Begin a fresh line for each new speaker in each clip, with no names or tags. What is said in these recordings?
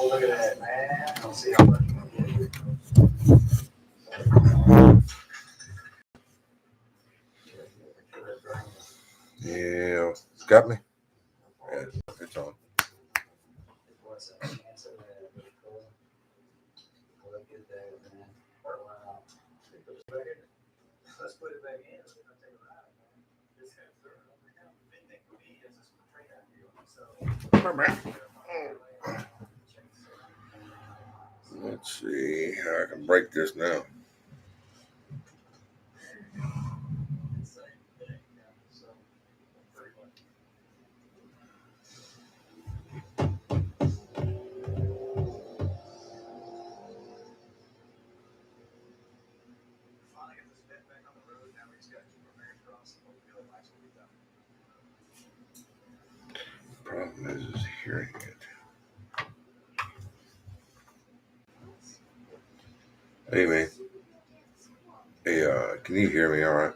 look at that, man. I'll see how much.
Yeah, got me. Yeah, it's on.
What's that chance of that? Look at that, man. Wow. Let's put it back in. Take it out, man.
Let's see how I can break this now. Problem is hearing it. Hey man. Hey, can you hear me all right?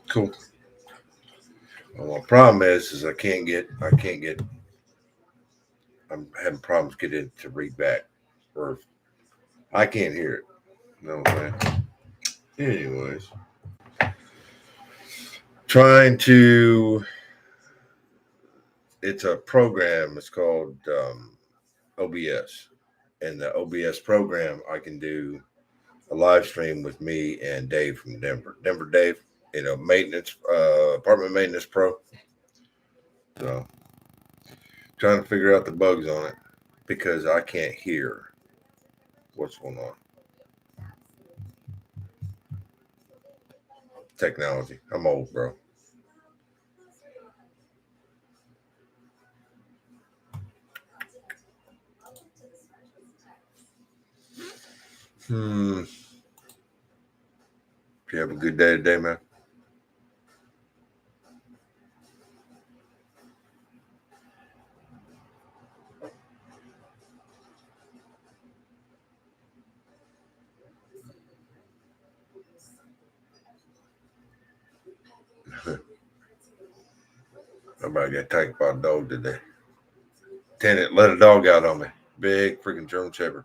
Cool. Well, my problem is I can't get, I'm having problems getting it to read back, or I can't hear it. You know what I'm saying? Anyways, trying to, it's a program, it's called OBS. And the OBS program, I can do a live stream with me and Dave from Denver. Denver Dave, maintenance, apartment maintenance pro. So trying to figure out the bugs on it because I can't hear what's going on. Technology. I'm old, bro. You have a good day today, man. Nobody got attacked by a dog today. Tenant let a dog out on me. Big freaking German Shepherd.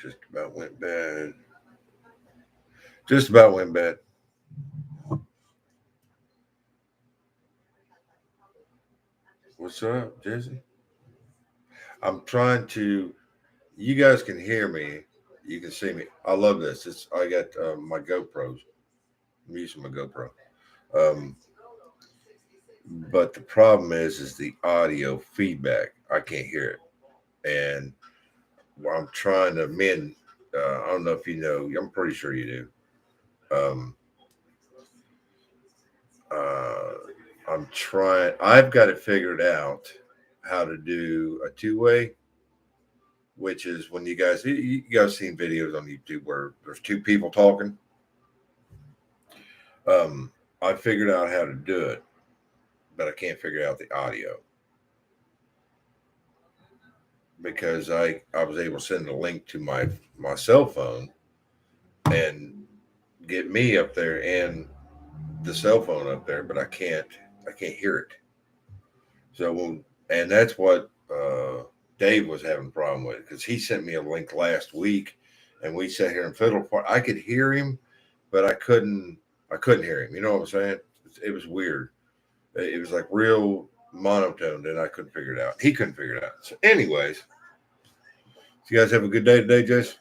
Just about went bad. Just about went bad. What's up, Jesse? I'm trying to. You guys can hear me. You can see me. I love this. I got my GoPros. I'm using my GoPro. But the problem is the audio feedback. I can't hear it, and I'm trying to mend. I don't know if you know. I'm pretty sure you do. Um, uh, I'm trying. I've got it figured out how to do a two-way, which is when you guys seen videos on YouTube where there's two people talking. I figured out how to do it, but I can't figure out the audio because I was able to send a link to my cell phone and get me up there and the cell phone up there, but I can't hear it. So and that's what Dave was having a problem with because he sent me a link last week, and we sat here and fiddled for. I could hear him, but I couldn't hear him. You know what I'm saying? It was weird. It was like real monotone, and I couldn't figure it out. He couldn't figure it out. So, anyways, so you guys have a good day today, Jason.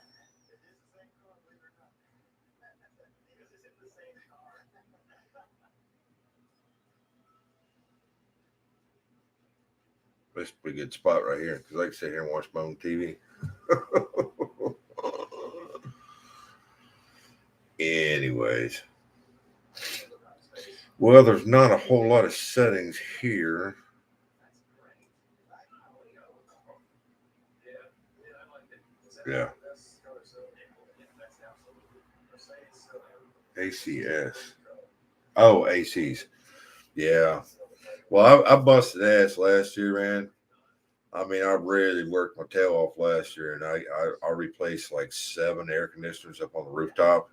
This is a pretty good spot right here because I can sit here and watch my own TV. Anyways, well, there's not a whole lot of settings here. Yeah. ACS. Oh, ACs. Yeah. Well, I busted ass last year, man. I mean, I really worked my tail off last year, and I replaced like 7 air conditioners up on the rooftop.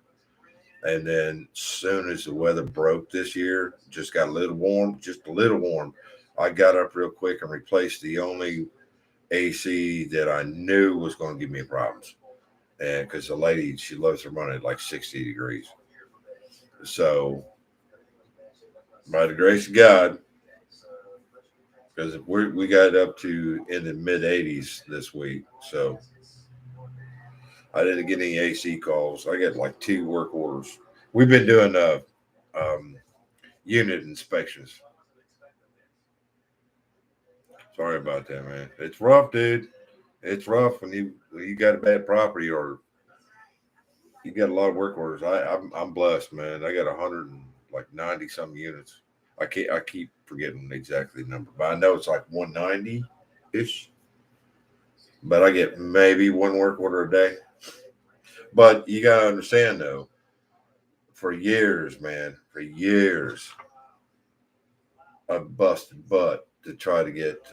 And then, soon as the weather broke this year, just got a little warm, just a little warm. I got up real quick and replaced the only AC that I knew was going to give me problems. And because the lady, she loves to run at like 60 degrees. So, by the grace of God, because we got up to in the mid 80s this week. So, I didn't get any AC calls. I got like 2 work orders. We've been doing um, unit inspections. Sorry about that, man. It's rough, dude. It's rough when you got a bad property or you got a lot of work orders. I'm blessed, man. I got 190 some units. I keep forgetting exactly the number, but I know it's like 190 ish. But I get maybe 1 work order a day. But you gotta understand though, for years, man, for years, I busted butt to try to get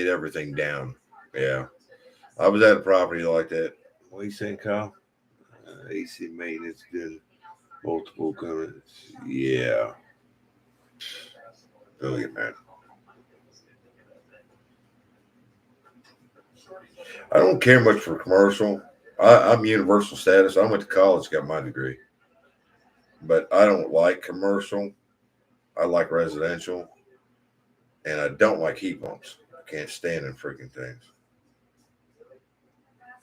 everything down. Yeah, I was at a property like that. What are you saying, Kyle? AC maintenance did multiple comments. Yeah, really, man. I don't care much for commercial. I'm universal status. I went to college, got my degree, but I don't like commercial. I like residential, and I don't like heat pumps. I can't stand them freaking things.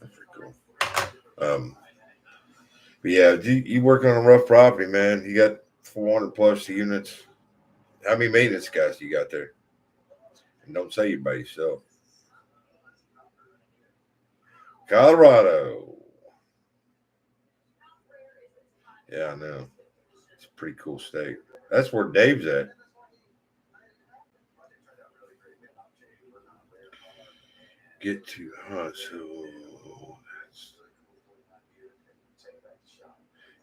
That's pretty cool. But yeah, you work on a rough property, man. You got 400 plus units. How many maintenance guys you got there? And don't say you by yourself. Colorado. Yeah, I know. It's a pretty cool state. That's where Dave's at. Get too hot, so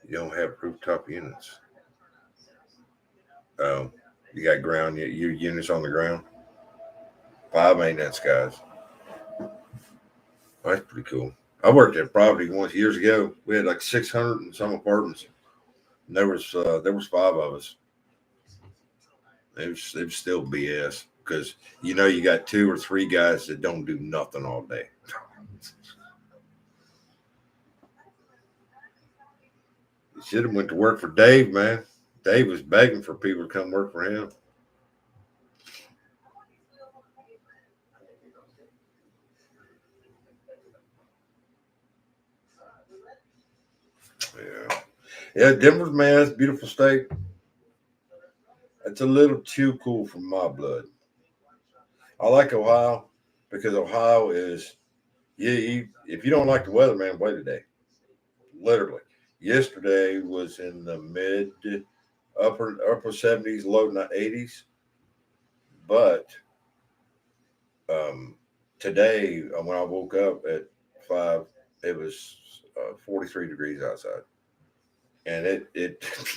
you don't have rooftop units. Oh, you got your units on the ground. 5 maintenance guys. That's pretty cool. I worked at a property once years ago. We had like 600 and some apartments. And there was 5 of us. It was still BS because you got 2 or 3 guys that don't do nothing all day. You should have went to work for Dave, man. Dave was begging for people to come work for him. Yeah, yeah. Denver's, man, it's a beautiful state. It's a little too cool for my blood. I like Ohio because Ohio is if you don't like the weather, man, wait a day. Literally, yesterday was in the mid upper 70s, low 80s, but um, today when I woke up at 5, it was 43 degrees outside, and it if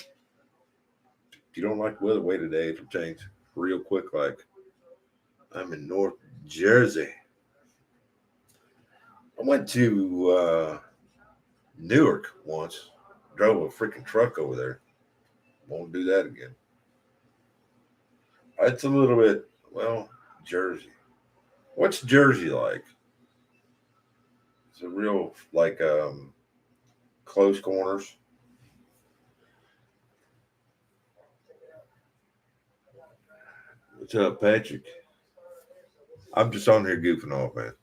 you don't like the weather, wait a day, it'll change real quick. Like I'm in North Jersey. I went to Newark once. Drove a freaking truck over there. Won't do that again. It's a little bit, well, Jersey. What's Jersey like? It's a real like close corners. What's up, Patrick? I'm just on here goofing off, man.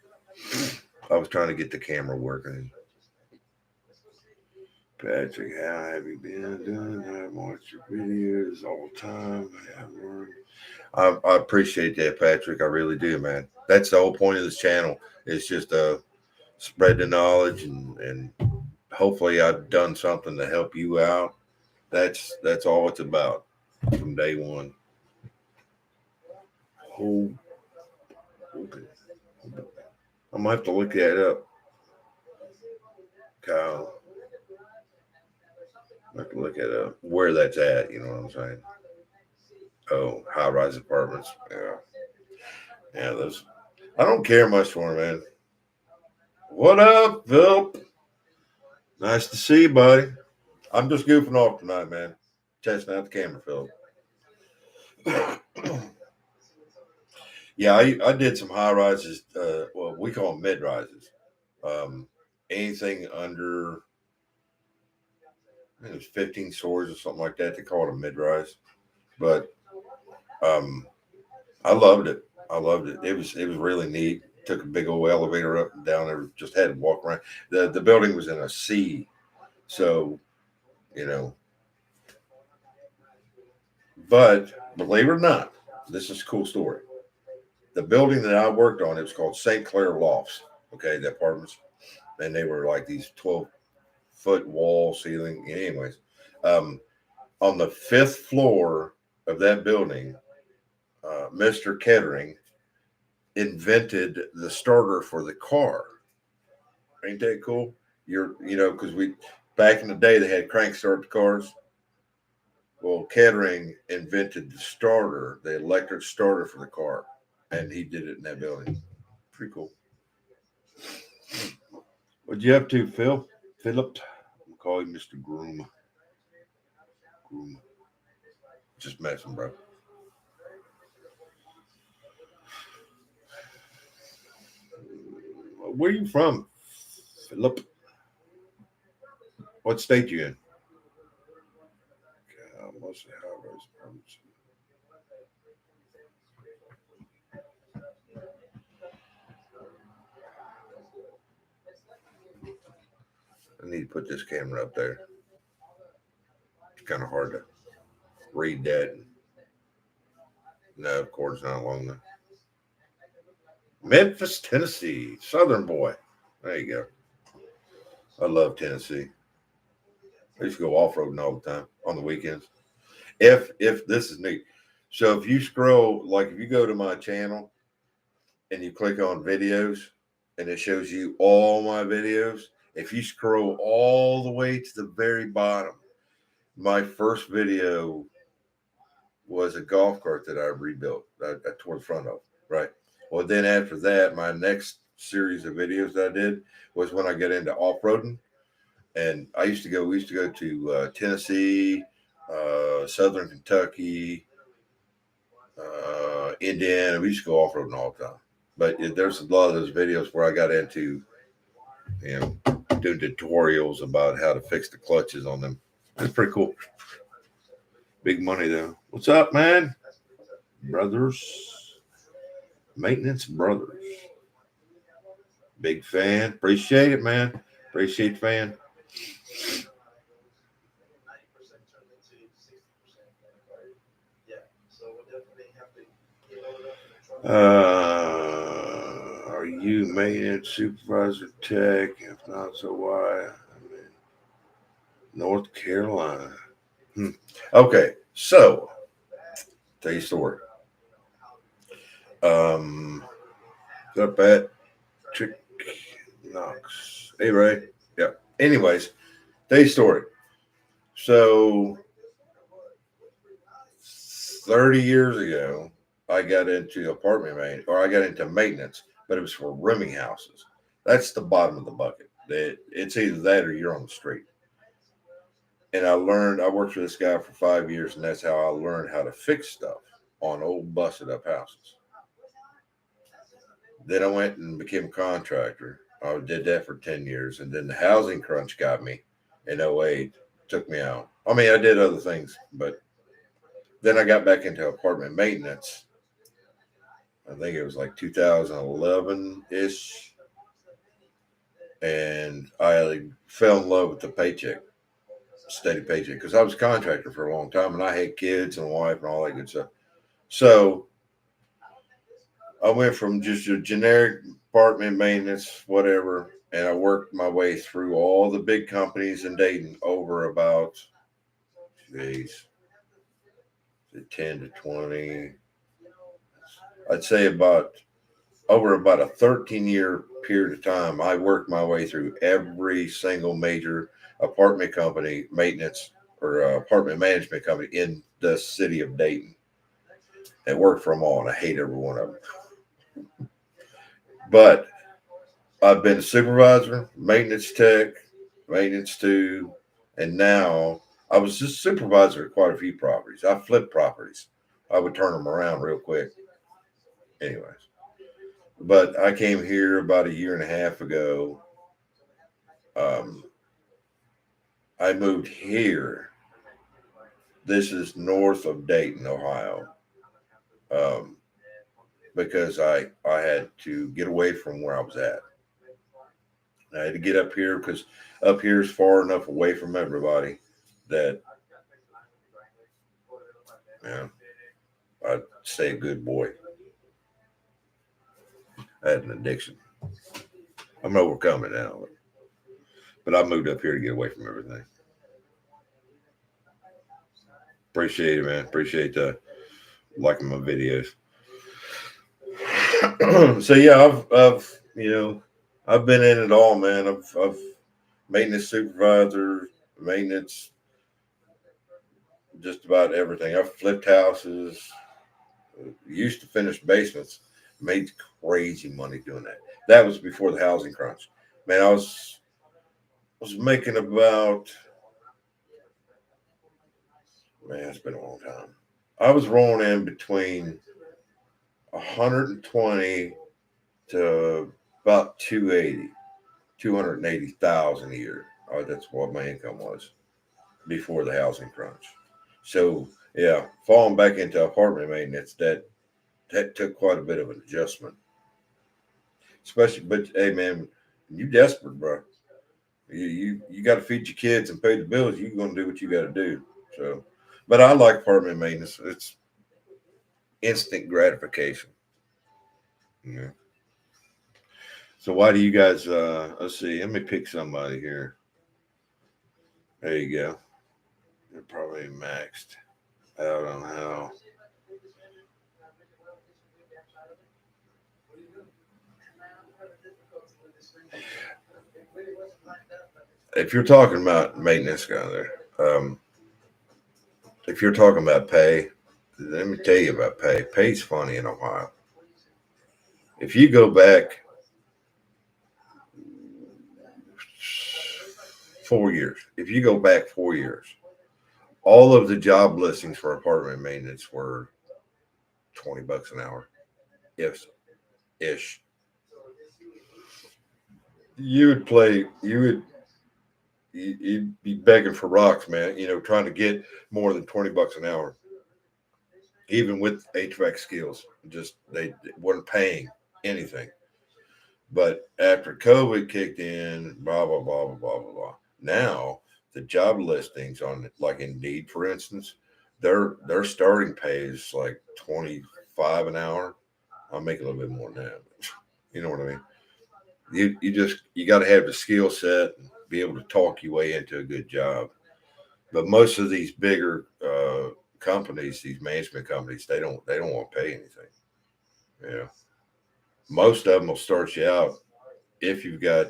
I was trying to get the camera working. Patrick, how have you been doing? I watch your videos all the time. I have learned. I appreciate that, Patrick. I really do, man. That's the whole point of this channel. It's just spread the knowledge and hopefully I've done something to help you out. That's all it's about from day one. Oh, okay. I'm gonna have to look that up, Kyle. I have to look at where that's at. You know what I'm saying? Oh, high-rise apartments. Yeah, yeah. Those. I don't care much for them, man. What up, Phil? Nice to see you, buddy. I'm just goofing off tonight, man. Testing out the camera, Phil. Yeah, I did some high rises. Well, we call them mid rises. Um, anything under, I think it was 15 stories or something like that. They call it a mid rise. But um, I loved it. I loved it. It was really neat. Took a big old elevator up and down there. Just had to walk around. The building was in a C, so you know. But believe it or not, this is a cool story. The building that I worked on, it was called St. Clair Lofts. Okay, the apartments, and they were like these 12-foot wall ceiling. Anyways, um, on the fifth floor of that building, Mr. Kettering invented the starter for the car. Ain't that cool? Because we back in the day they had crank start cars. Well, Kettering invented the starter, the electric starter for the car, and he did it in that building. Pretty cool. What'd you up to, Phil? Philip? I'm calling Mr. Groom. Groom. Just messing, bro. Where you from, Philip? What state you in? Mostly high-rise apartments. I need to put this camera up there. It's kind of hard to read that. No, of course, not long enough. Memphis, Tennessee, Southern boy. There you go. I love Tennessee. I used to go off roading all the time on the weekends. If this is neat. So if you scroll, like if you go to my channel and you click on videos and it shows you all my videos, if you scroll all the way to the very bottom, my first video was a golf cart that I rebuilt. I tore the front of, right? Well, then after that, my next series of videos that I did was when I got into off-roading. And we used to go to Tennessee, Southern Kentucky, Indiana. We used to go off-roading all the time. But there's a lot of those videos where I got into, doing tutorials about how to fix the clutches on them. That's pretty cool. Big money though. What's up, man? Brothers. Maintenance Brothers. Big fan. Appreciate it, man. Appreciate fan. Are you maintenance supervisor tech? If not, so why? North Carolina. Okay, so tell you a story. Up at Chick Knox. Hey, Ray. Yeah. Anyways, tell you a story. So 30 years ago, I got into I got into maintenance, but it was for rooming houses. That's the bottom of the bucket. It's either that or you're on the street. And I worked for this guy for 5 years, and that's how I learned how to fix stuff on old busted up houses. Then I went and became a contractor. I did that for 10 years. And then the housing crunch got me in '08, took me out. I mean, I did other things, but then I got back into apartment maintenance. I think it was like 2011 ish. And I fell in love with the paycheck, steady paycheck, because I was a contractor for a long time and I had kids and a wife and all that good stuff. So I went from just a generic apartment maintenance, whatever, and I worked my way through all the big companies in Dayton over about, 10 to 20. I'd say over about a 13-year period of time, I worked my way through every single major apartment company maintenance or apartment management company in the city of Dayton. and worked for them all, and I hate every one of them. But I've been a supervisor, maintenance tech, maintenance two, and now I was just supervisor at quite a few properties. I flipped properties. I would turn them around real quick. Anyways, but I came here about a year and a half ago. Um, I moved here. This is north of Dayton, Ohio, um, because I had to get away from where I was at. I had to get up here because up here is far enough away from everybody that, yeah, I'd stay a good boy. I had an addiction. I'm overcoming it now, but I moved up here to get away from everything. Appreciate it, man. Appreciate liking my videos. So yeah, I've been in it all, man. I've maintenance supervisor, maintenance, just about everything. I've flipped houses, used to finish basements, made crazy money doing that. That was before the housing crunch. Man, I was making about, man, it's been a long time. I was rolling in between 120 to about 280,000 a year. That's what my income was before the housing crunch. So yeah, falling back into apartment maintenance, that took quite a bit of an adjustment. Especially, but hey man, you desperate, bro. You got to feed your kids and pay the bills. You're gonna do what you got to do. So, but I like apartment maintenance. It's instant gratification. Yeah. So why do you guys? Let's see. Let me pick somebody here. There you go. They're probably maxed out on how. If you're talking about maintenance guy there, if you're talking about pay, let me tell you about pay. Pay's funny in Ohio. If you go back 4 years, if you go back 4 years, all of the job listings for apartment maintenance were $20 an hour, if ish. You would play. You'd be begging for rocks, man. Trying to get more than $20 an hour, even with HVAC skills. Just they weren't paying anything. But after COVID kicked in, blah blah blah blah blah blah blah. Now the job listings on like Indeed, for instance, their starting pay is like 25 an hour. I'll make a little bit more than that. You know what I mean? You got to have the skill set and be able to talk your way into a good job. But most of these bigger companies, these management companies, they don't want to pay anything. Yeah, most of them will start you out if you've got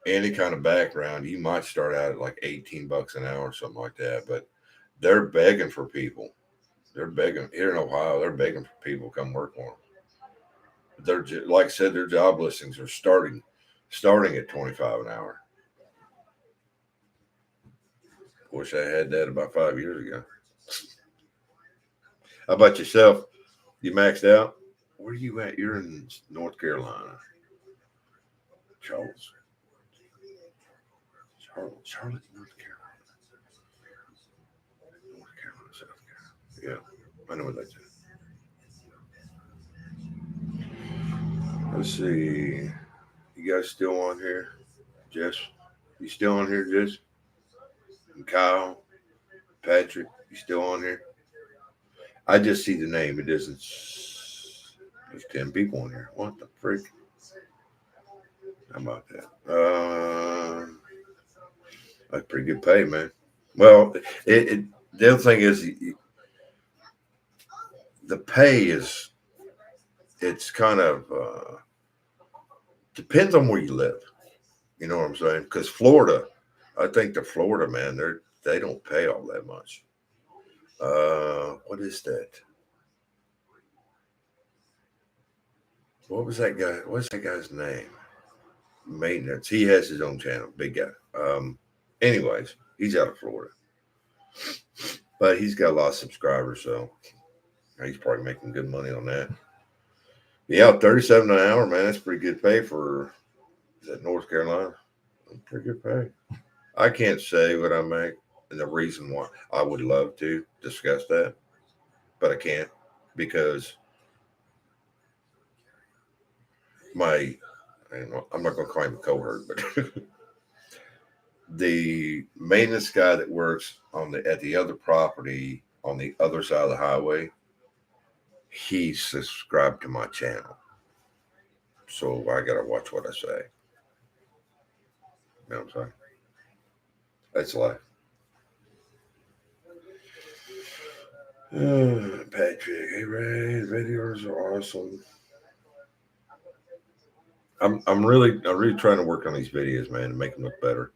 any kind of background. You might start out at like $18 an hour, something like that. But they're begging for people. They're begging here in Ohio. They're begging for people to come work for them. They're like I said, their job listings are starting at 25 an hour. Wish I had that about 5 years ago. How about yourself? You maxed out? Where are you at? You're in North Carolina. Charles. Charlotte, North Carolina. North Carolina, South Carolina. Yeah, I know what that's at. Let's see. You guys still on here? Jess? You still on here, Jess? And Kyle? Patrick? You still on here? I just see the name. It doesn't. There's 10 people on here. What the freak? How about that? That's pretty good pay, man. Well, the other thing is the pay is it's kind of depends on where you live. You know what I'm saying? Because Florida, I think the Florida man, they don't pay all that much. What is that? What was that guy? What's that guy's name? Maintenance. He has his own channel. Big guy. Anyways, he's out of Florida, but he's got a lot of subscribers, so he's probably making good money on that. Yeah, 37 an hour, man. That's pretty good pay for, is that North Carolina? Pretty good pay. I can't say what I make and the reason why. I would love to discuss that, but I can't because my, I'm not going to claim a cohort, but the maintenance guy that works on the at the other property on the other side of the highway, he subscribed to my channel, so I gotta watch what I say. You know what I'm saying? That's life. Patrick, hey Ray, videos are awesome. I'm really trying to work on these videos, man, and make them look better.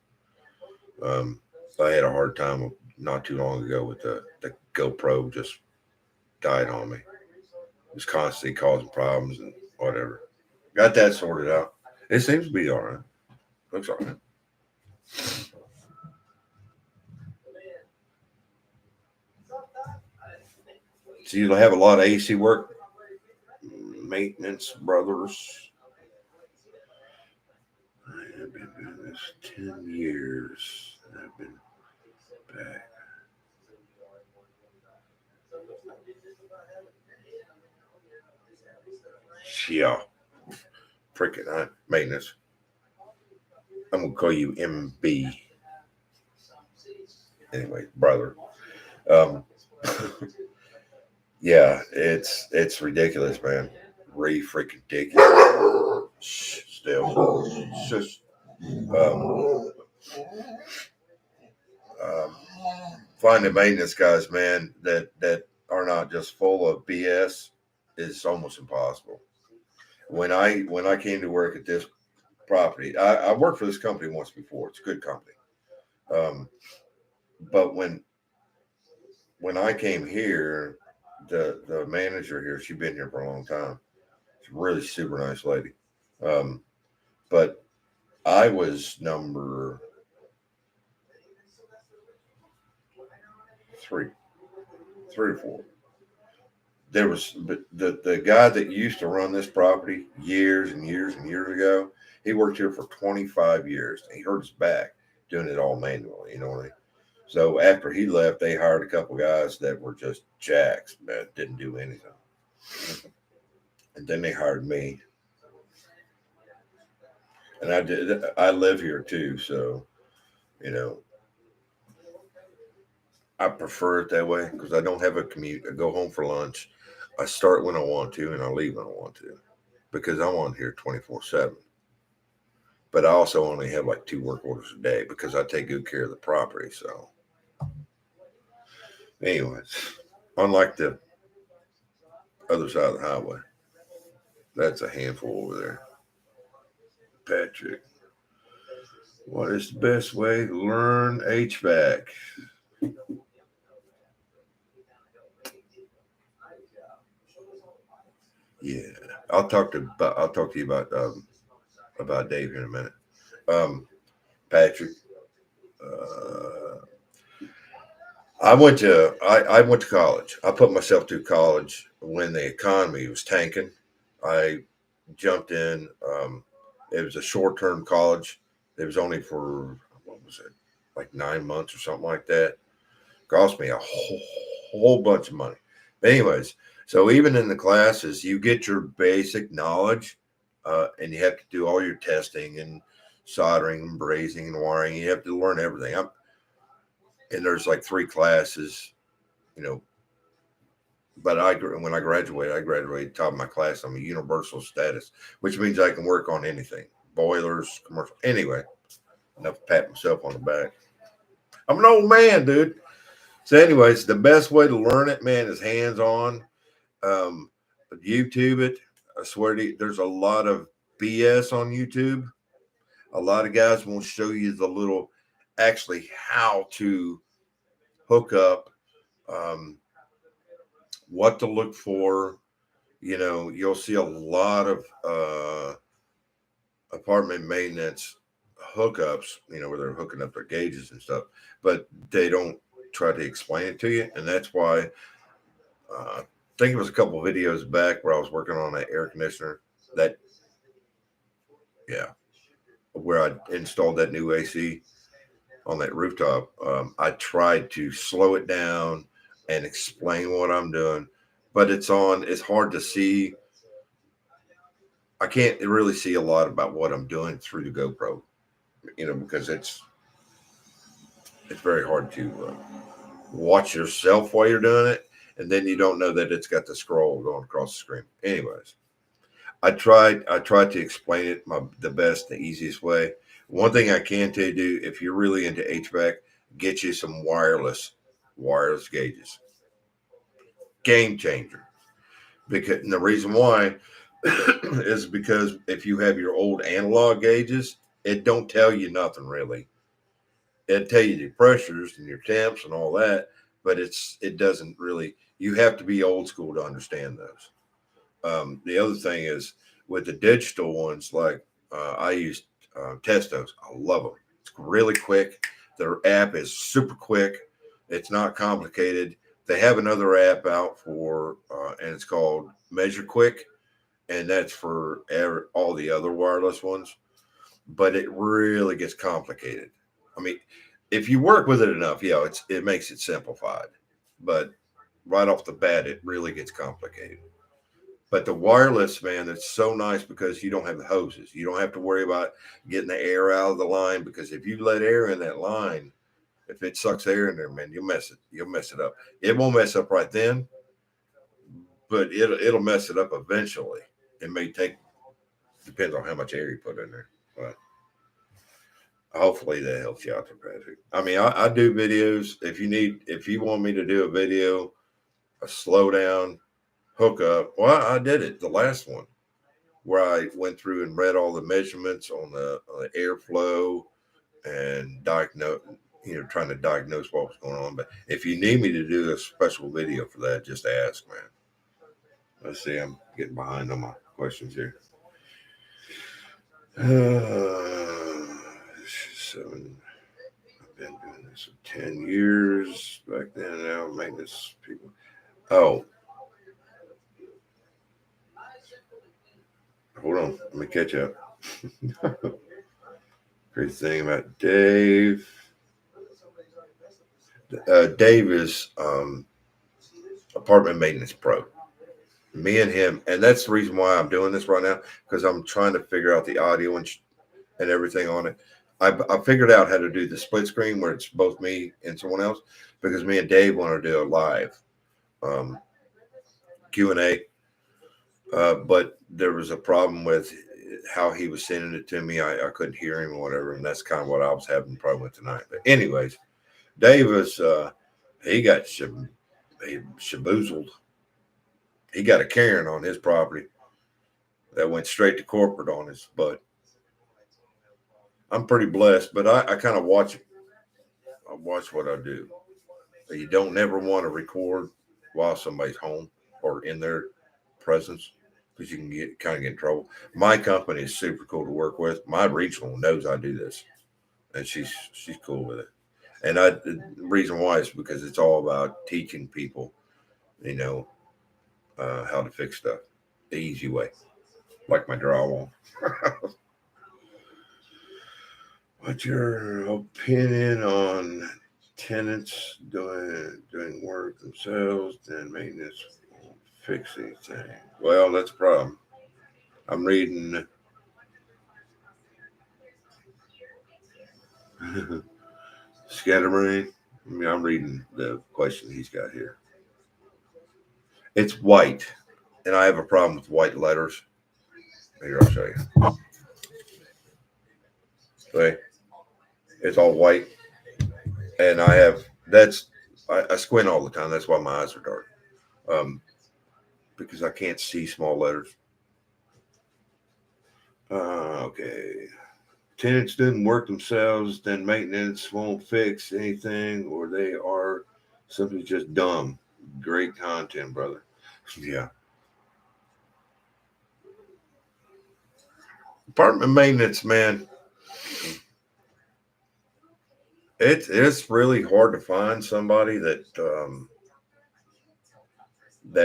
Um, I had a hard time not too long ago with the GoPro just died on me. It was constantly causing problems and whatever. Got that sorted out. It seems to be all right. Looks all right. So you'll have a lot of AC work, maintenance brothers. I have been doing this 10 years. I've been back. Yeah, freaking maintenance. I'm gonna call you MB. Anyway, brother. Um, yeah, it's ridiculous, man. Freaking ridiculous. Still, it's just um, um, finding maintenance guys, man, that are not just full of BS is almost impossible. When I came to work at this property, I worked for this company once before. It's a good company. Um, but when I came here, the manager here, she'd been here for a long time. She's a really super nice lady. Um, but I was number three, three or four. There was but the guy that used to run this property years and years and years ago. He worked here for 25 years. He hurt his back doing it all manually. You know what I mean? So after he left, they hired a couple guys that were just jacks, that didn't do anything. And then they hired me, and I did. I live here too, so you know I prefer it that way because I don't have a commute. I go home for lunch. I start when I want to, and I leave when I want to, because I'm on here 24/7. But I also only have like 2 work orders a day because I take good care of the property. So, anyways, unlike the other side of the highway, that's a handful over there. Patrick, what is the best way to learn HVAC? Yeah, I'll talk to you about Dave here in a minute. Patrick, uh, I went to college. I put myself through college when the economy was tanking. I jumped in. It was a short term college. It was only for what was it, like 9 months or something like that. Cost me a whole bunch of money. But anyways, so even in the classes, you get your basic knowledge, and you have to do all your testing and soldering and brazing and wiring. You have to learn everything. And there's like 3 classes, you know. But when I graduated top of my class. I'm a universal status, which means I can work on anything, boilers, commercial. Anyway, enough to pat myself on the back. I'm an old man, dude. So, anyways, the best way to learn it, man, is hands on. Um, YouTube it. I swear to you, there's a lot of BS on YouTube. A lot of guys won't show you the little, actually, how to hook up, um, what to look for. you'll see a lot of apartment maintenance hookups, where they're hooking up their gauges and stuff, but they don't try to explain it to you. And that's why I think it was a couple of videos back where I was working on an air conditioner that, yeah, where I installed that new AC on that rooftop. I tried to slow it down and explain what I'm doing, but it's hard to see. I can't really see a lot about what I'm doing through the GoPro, because it's very hard to watch yourself while you're doing it, and then you don't know that it's got the scroll going across the screen. Anyways, I tried to explain it the best, the easiest way. One thing I can tell you, do if you're really into HVAC, get you some wireless gauges. Game changer. Because and the reason why is because if you have your old analog gauges, it don't tell you nothing really. It'll tell you your pressures and your temps and all that, but it doesn't really. You have to be old school to understand those. The other thing is with the digital ones, like I use Testos. I love them. It's really quick. Their app is super quick. It's not complicated. They have another app out and it's called Measure Quick, and that's for all the other wireless ones. But it really gets complicated. I mean, if you work with it enough, it makes it simplified. But right off the bat, it really gets complicated. But the wireless, man, it's so nice because you don't have the hoses. You don't have to worry about getting the air out of the line, because if you let air in that line, if it sucks air in there, man, you'll mess it. You'll mess it up. It won't mess up right then, but it'll mess it up eventually. It may take depends on how much air you put in there. But hopefully that helps you out there, Patrick. I mean, I do videos. If you want me to do a video, a slow down hookup. Well, I did it the last one where I went through and read all the measurements on the airflow and trying to diagnose what was going on. But if you need me to do a special video for that, just ask, man. Let's see, I'm getting behind on my questions here. 7. I've been doing this for 10 years. Back then, now maintenance people. Oh, hold on. Let me catch up. Great thing about Dave. Dave is apartment maintenance pro. Me and him, and that's the reason why I'm doing this right now, because I'm trying to figure out the audio and everything on it. I figured out how to do the split screen where it's both me and someone else, because me and Dave want to do a live Q&A. But there was a problem with how he was sending it to me. I couldn't hear him or whatever, and that's kind of what I was having a problem with tonight. But anyways, Dave was he got shaboozled. He got a Karen on his property that went straight to corporate on his butt. I'm pretty blessed, but I kind of watch it. I watch what I do. You don't never want to record while somebody's home or in their presence, because you can get in trouble. My company is super cool to work with. My regional knows I do this, and she's cool with it. And the reason why is because it's all about teaching people, how to fix stuff the easy way, like my drywall. What's your opinion on tenants doing work themselves, then maintenance won't fix anything? Well, that's a problem. I'm reading Scatterbrain. I'm reading the question he's got here. It's white, and I have a problem with white letters. Here, I'll show you. Okay, it's all white, and I squint all the time. That's why my eyes are dark. Because I can't see small letters. Okay. Tenants didn't work themselves, then maintenance won't fix anything, or they are simply just dumb. Great content, brother. Yeah. Apartment maintenance, man. It's really hard to find somebody that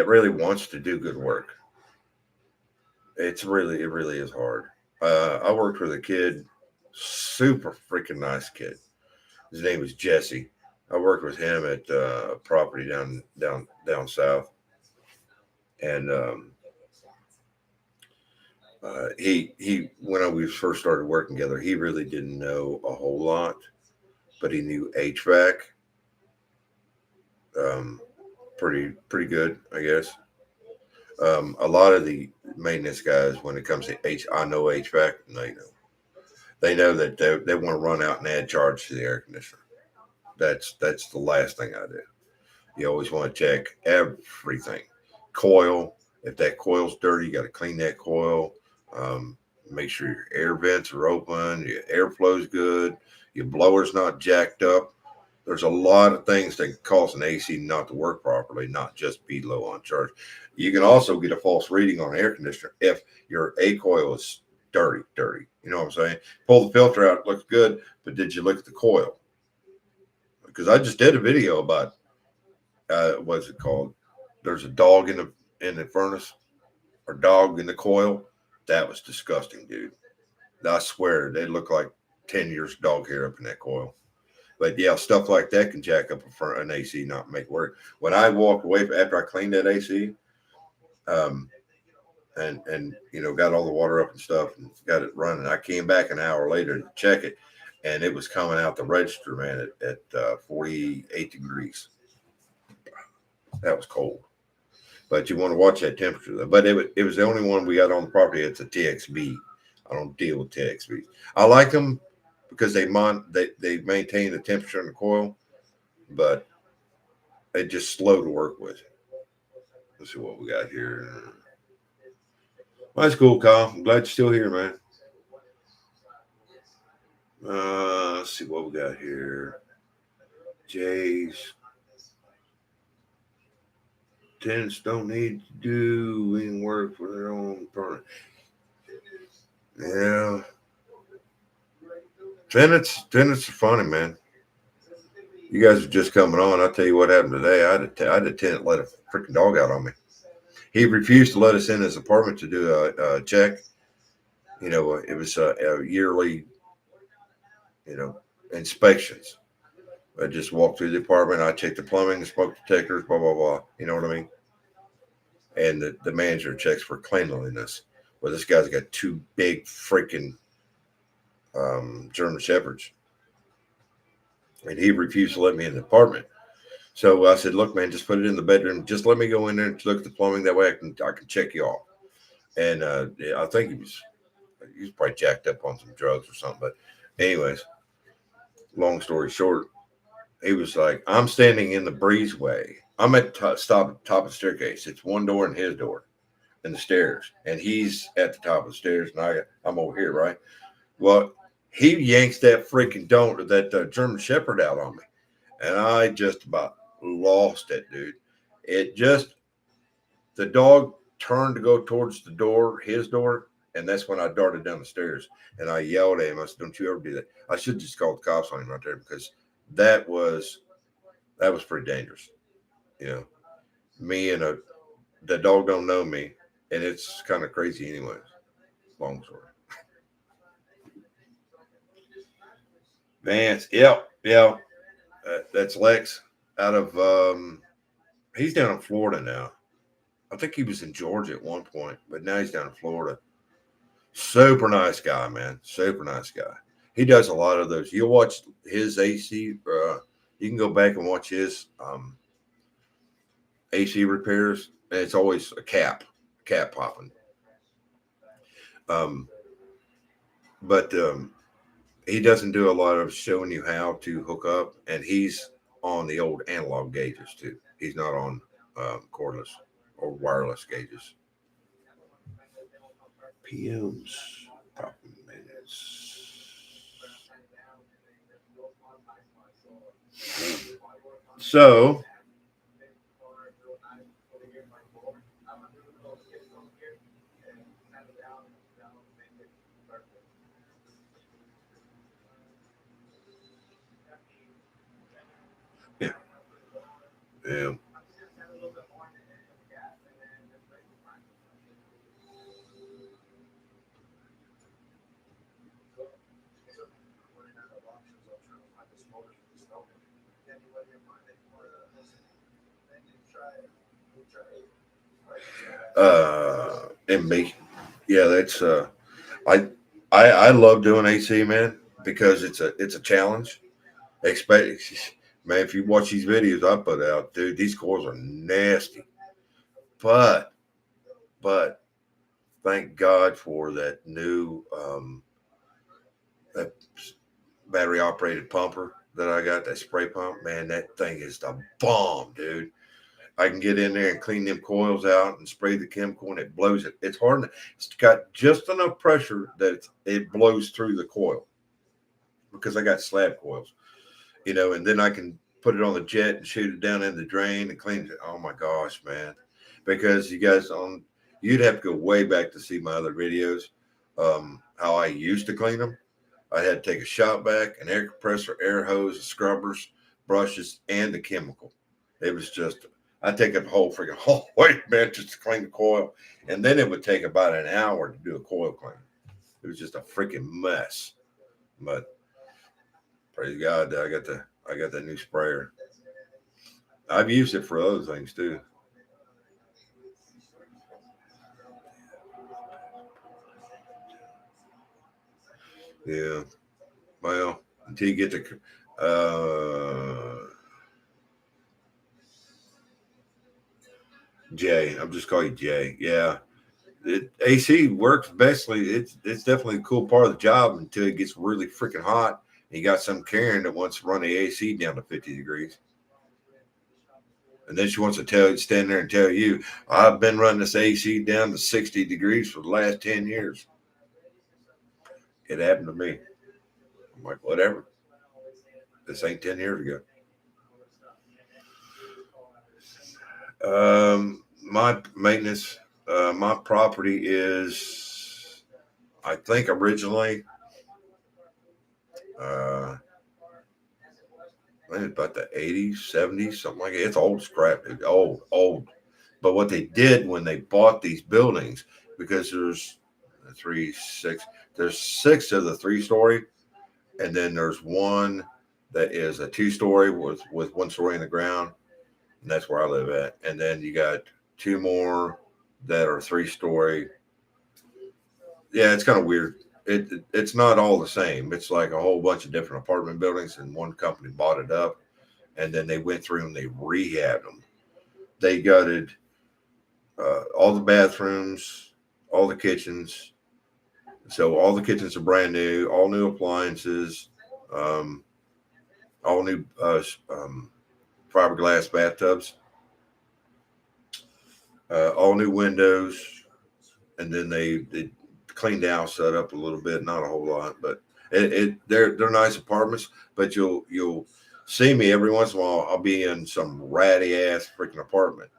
really wants to do good work. It really is hard. I worked with a kid, super freaking nice kid. His name was Jesse. I worked with him at a property down south, and he when we first started working together, he really didn't know a whole lot, but he knew HVAC pretty good, I guess. A lot of the maintenance guys, when it comes to I know HVAC, and they know that they want to run out and add charge to the air conditioner. That's the last thing I do. You always want to check everything. Coil, if that coil's dirty, you got to clean that coil. Um, Make sure your air vents are open, your airflow's good, your blower's not jacked up. There's a lot of things that can cause an AC not to work properly, not just be low on charge. You can also get a false reading on an air conditioner if your A coil is dirty. You know what I'm saying? Pull the filter out, it looks good, but did you look at the coil? Because I just did a video about what's it called? There's a dog in the furnace or dog in the coil. That was disgusting, dude. I swear they look like 10 years of dog hair up in that coil. But yeah, stuff like that can jack up an AC, not make it work. When I walked away after I cleaned that AC, um, and got all the water up and stuff and got it running, I came back an hour later to check it, and it was coming out the register, man, at 48 degrees. That was cold. But you want to watch that temperature though. But it was the only one we got on the property. It's a TXB. I don't deal with TXBs. I like them because they maintain the temperature in the coil, but they just slow to work with. Let's see what we got here. Well, that's cool, Kyle. I'm glad you're still here, man. Let's see what we got here. Jay's tenants don't need to do any work for their own permit. Yeah, tenants are funny, man. You guys are just coming on. I'll tell you what happened today. I had a tenant let a freaking dog out on me. He refused to let us in his apartment to do a check. It was a yearly, you know, inspections. I just walked through the apartment. I checked the plumbing, the smoke detectors, blah, blah, blah. You know what I mean? And the manager checks for cleanliness. Well, this guy's got two big freaking German Shepherds. And he refused to let me in the apartment. So I said, "Look, man, just put it in the bedroom. Just let me go in there and look at the plumbing. That way I can check you off." And I think he was probably jacked up on some drugs or something. But anyways, long story short, he was like, "I'm standing in the breezeway. I'm at top of the staircase. It's one door and his door, and the stairs, and he's at the top of the stairs, and I'm over here, right? Well, he yanks that freaking German Shepherd out on me, and I just about lost it, dude. It just the dog turned to go towards the door, his door, and that's when I darted down the stairs and I yelled at him. I said, "Don't you ever do that." I should just call the cops on him right there because that was pretty dangerous. You know, me and the dog don't know me, and it's kind of crazy, anyways. Long story. Vance, yeah. That's Lex out of he's down in Florida now. I think he was in Georgia at one point, but now he's down in Florida. Super nice guy, man. Super nice guy. He does a lot of those. You'll watch his AC. You can go back and watch his AC repairs, and it's always a cap popping. Um, but he doesn't do a lot of showing you how to hook up, and he's on the old analog gauges too. He's not on cordless or wireless gauges. PMs, popping minutes. So Yeah. MB. Yeah, that's I I love doing AC, man, because it's a challenge. Expect man, if you watch these videos I put out, dude, these coils are nasty. But but thank God for that new that battery operated pumper that I got, that spray pump. Man, that thing is the bomb, dude. I can get in there and clean them coils out and spray the chemical, and it blows it. It's hard. It's got just enough pressure that it blows through the coil because I got slab coils, and then I can put it on the jet and shoot it down in the drain and clean it. Oh my gosh, man. Because you guys you'd have to go way back to see my other videos, how I used to clean them. I had to take a shop vac, an air compressor, air hose, scrubbers, brushes, and the chemical. It was just, I'd take up the whole freaking hallway, man, just to clean the coil. And then it would take about an hour to do a coil clean. It was just a freaking mess. But praise God, I got the new sprayer. I've used it for other things too. Yeah. Well, until you get to Jay, I'm just calling you Jay. Yeah. AC works bestly. It's definitely a cool part of the job until it gets really freaking hot. And you got some Karen that wants to run the AC down to 50 degrees. And then she wants to stand there and tell you, I've been running this AC down to 60 degrees for the last 10 years. It happened to me. I'm like, whatever. This ain't 10 years ago. My maintenance, my property is, I think originally, uh, I think about the 80s, 70s, something like that. It's old scrap, dude. Old, old. But what they did when they bought these buildings, because there's six of the 3-story, and then there's one that is a 2-story with 1 story in the ground, and that's where I live at. And then you got two more that are 3-story. Yeah, it's kind of weird. It's not all the same. It's like a whole bunch of different apartment buildings, and one company bought it up, and then they went through and they rehabbed them. They gutted all the bathrooms, all the kitchens. So all the kitchens are brand new, all new appliances, um, all new fiberglass bathtubs, all new windows, and then they cleaned the house set up a little bit, not a whole lot, but they're nice apartments. But you'll see me every once in a while. I'll be in some ratty ass freaking apartment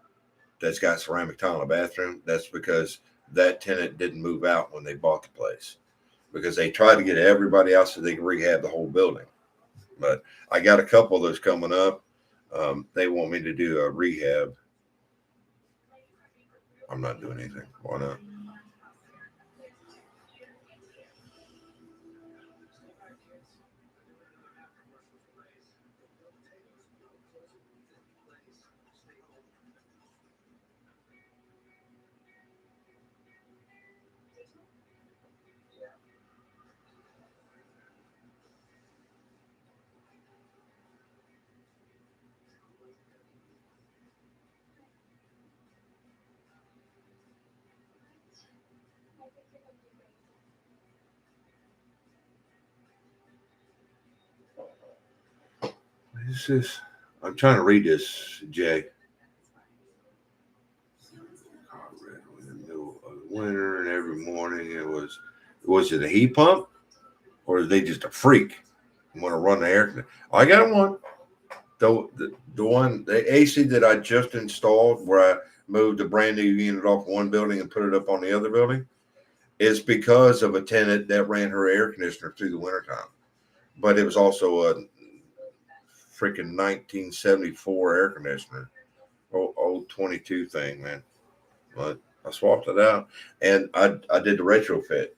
that's got ceramic tile in the bathroom. That's because that tenant didn't move out when they bought the place, because they tried to get everybody out so they could rehab the whole building. But I got a couple of those coming up. They want me to do a rehab. I'm not doing anything. Why not? This is. I'm trying to read this, Jay. In the middle of the winter, and every morning it was. Was it a heat pump, or is they just a freak? Want to run the air conditioner? I got one. The AC that I just installed, where I moved a brand new unit off one building and put it up on the other building, is because of a tenant that ran her air conditioner through the wintertime. But it was also a freaking 1974 air conditioner. old 22 thing, man. But I swapped it out, and I did the retrofit.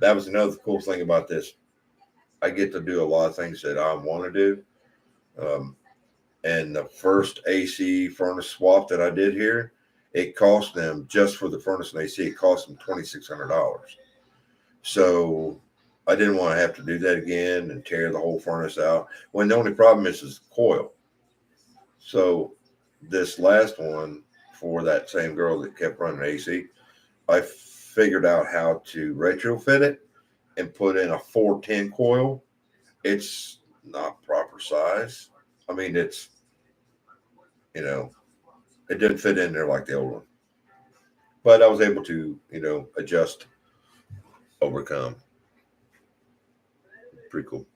That was another cool thing about this. I get to do a lot of things that I want to do. Um, and the first AC furnace swap that I did here, it cost them just for the furnace and AC. It cost them $2,600. So I didn't want to have to do that again and tear the whole furnace out. When the only problem is coil. So this last one for that same girl that kept running AC, I figured out how to retrofit it and put in a 410 coil. It's not proper size. I mean, it's, you know, it didn't fit in there like the old one. But I was able to, adjust, overcome. Pretty cool.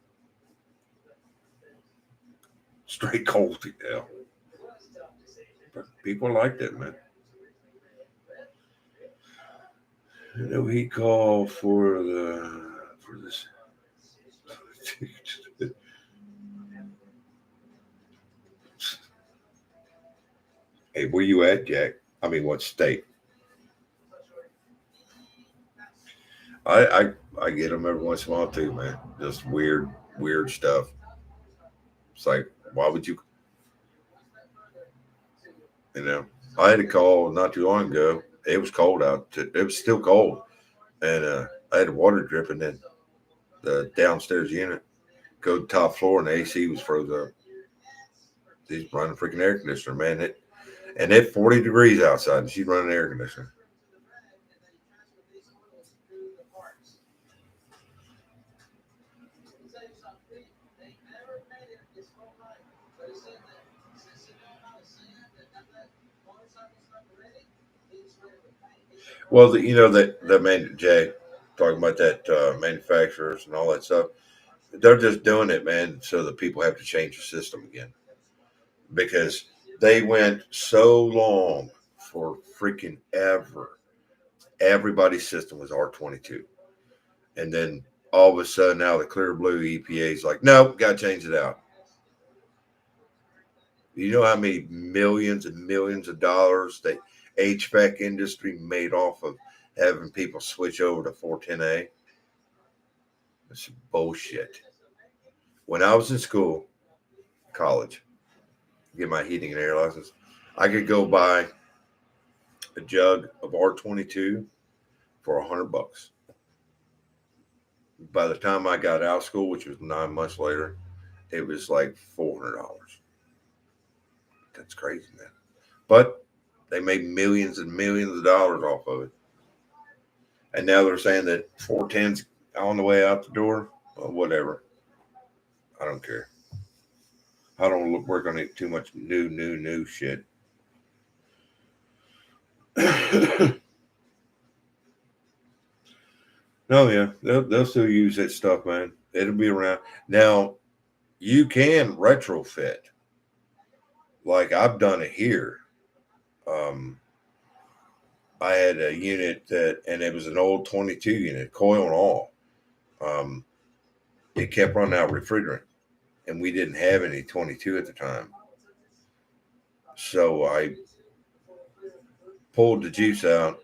Straight cold to hell. But people liked it, man. He called for this. Hey, where you at, Jack? I mean, what state? I get them every once in a while too, man. Just weird stuff. It's like, why would you? You know, I had a call not too long ago. It was cold out. It was still cold, and I had water dripping in the downstairs unit. Go to the top floor, and the AC was froze up. She's running a freaking air conditioner, man. It's 40 degrees outside, and she's running air conditioner. Well, the man Jay talking about that manufacturers and all that stuff. They're just doing it, man, so that people have to change the system again because they went so long for freaking ever. Everybody's system was R22, and then all of a sudden now the clear blue EPA is like, no, got to change it out. You know how many millions and millions of dollars the HVAC industry made off of having people switch over to 410A? It's bullshit. When I was in school, college, get my heating and air license, I could go buy a jug of R22 for $100. By the time I got out of school, which was 9 months later, it was like $400. That's crazy, man. But they made millions and millions of dollars off of it. And now they're saying that 410's on the way out the door. Well, whatever. I don't care. I don't work on it too much new shit. No, yeah, they'll still use that stuff, man. It'll be around. Now, you can retrofit. Like I've done it here. Um, I had a unit and it was an old 22 unit, coil and all. Um, it kept running out refrigerant, and we didn't have any 22 at the time. So I pulled the juice out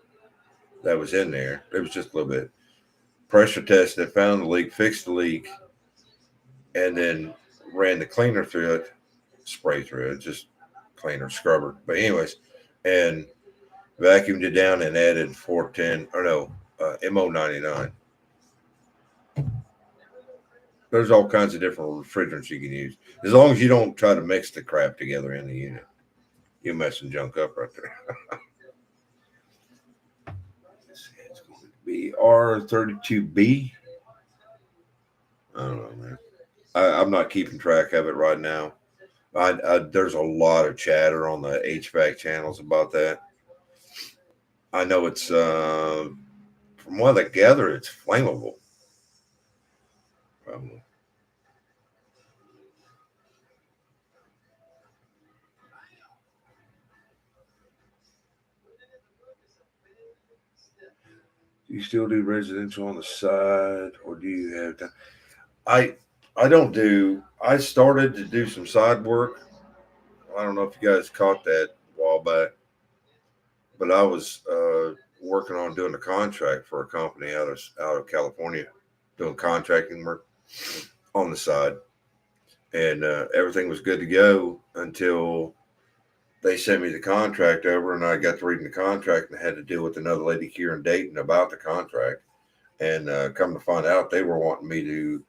that was in there. It was just a little bit. Pressure tested it, found the leak, fixed the leak, and then ran the cleaner through it, spray through it, just cleaner, scrubber. But anyways, and vacuumed it down and added 410, or no, MO99. There's all kinds of different refrigerants you can use. As long as you don't try to mix the crap together in the unit. You're messing junk up right there. It's going to be R32B. I don't know, man. I'm not keeping track of it right now. There's a lot of chatter on the HVAC channels about that. I know it's from what I gather, it's flammable. Probably. Do you still do residential on the side, or do you have to? I don't do. I started to do some side work. I don't know if you guys caught that a while while back. But I was working on doing a contract for a company out of California, doing contracting work on the side, and everything was good to go until they sent me the contract over, and I got to reading the contract and had to deal with another lady here in Dayton about the contract. And come to find out, they were wanting me to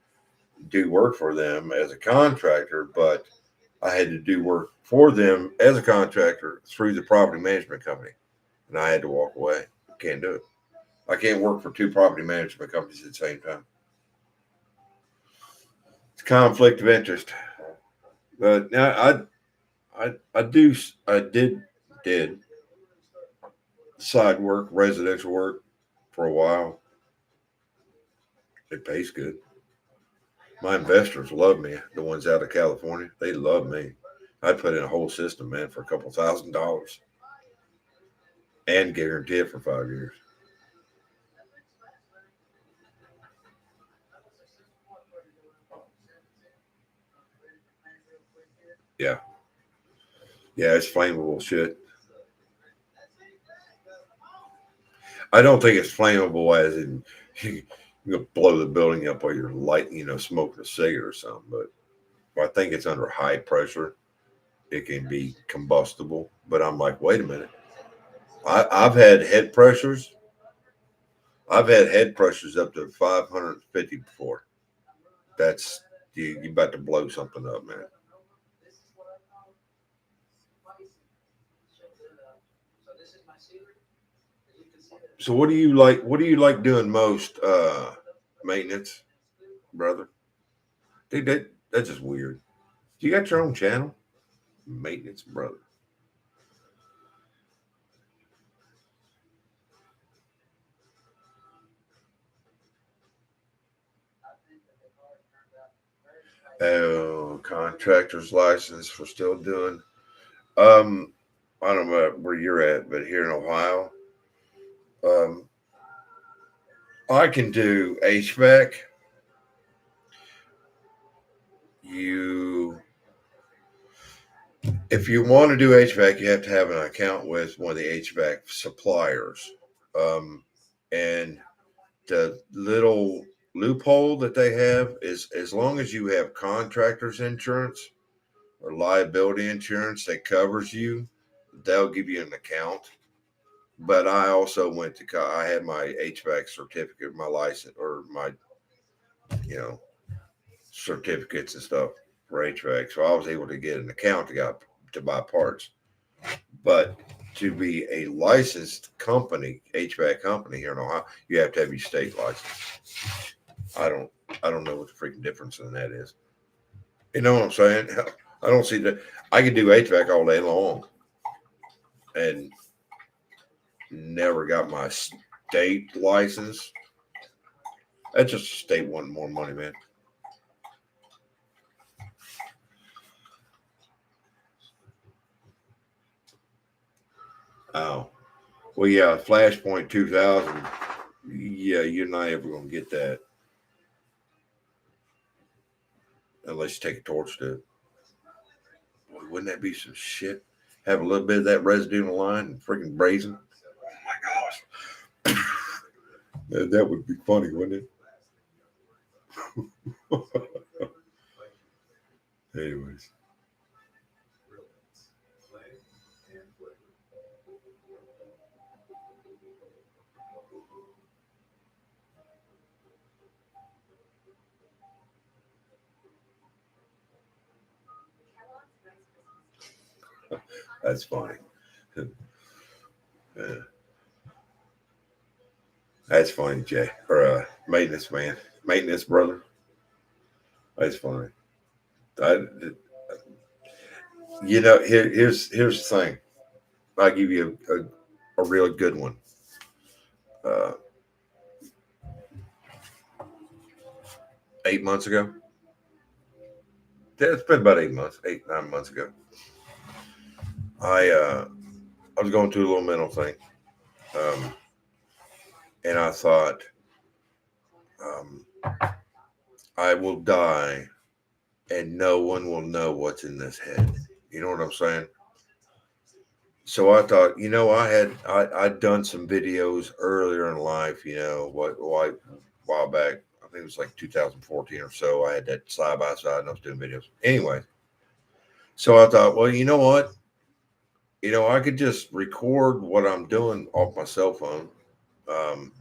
do work for them as a contractor, but I had to do work for them as a contractor through the property management company, and I had to walk away. Can't do it. I can't work for two property management companies at the same time. It's a conflict of interest. But now I did side work, residential work for a while. It pays good. My investors love me. The ones out of California, they love me. I put in a whole system, man, for a couple $1,000 and guarantee it for 5 years. Yeah. Yeah, it's flammable shit. I don't think it's flammable as in you blow the building up while you're smoking a cigarette or something. But I think it's under high pressure. It can be combustible. But I'm like, wait a minute. I've had head pressures. I've had head pressures up to 550 before. That's you about to blow something up, man. So what do you like? What do you like doing most? Maintenance, brother. Dude, that's just weird. You got your own channel, maintenance, brother. Oh, contractor's license. We're still doing. Um, I don't know where you're at, but here in Ohio, um, I can do HVAC. You, if you want to do HVAC, you have to have an account with one of the HVAC suppliers. And the little loophole that they have is as long as you have contractor's insurance or liability insurance that covers you, they'll give you an account. But I also I had my HVAC certificate, my license, or my, you know, certificates and stuff for HVAC. So I was able to get an account to buy parts. But to be a licensed company, HVAC company here in Ohio, you have to have your state license. I don't, I don't know what the freaking difference in that is. You know what I'm saying? I don't see that. I could do HVAC all day long, and never got my state license. That's just a state wanting more money, man. Oh, well, yeah, Flashpoint 2000. Yeah, you're not ever gonna get that unless you take a torch to it. Boy, wouldn't that be some shit? Have a little bit of that residue in the line and freaking brazen. Oh my gosh, that would be funny, wouldn't it? Anyways, that's funny. Yeah, that's funny, Jay, or maintenance man, maintenance brother. That's funny. I, here's the thing. I'll give you a real good one. Uh, 8 months ago, yeah, it's been about 8 months, 8 9 months ago. I uh, I was going through a little mental thing, um, and I thought um, I will die, and no one will know what's in this head. You know what I'm saying? So I thought, I'd done some videos earlier in life, while back. I think it was like 2014 or so. I had that side by side and I was doing videos. Anyway, so I thought, well, you know what? I could just record what I'm doing off my cell phone,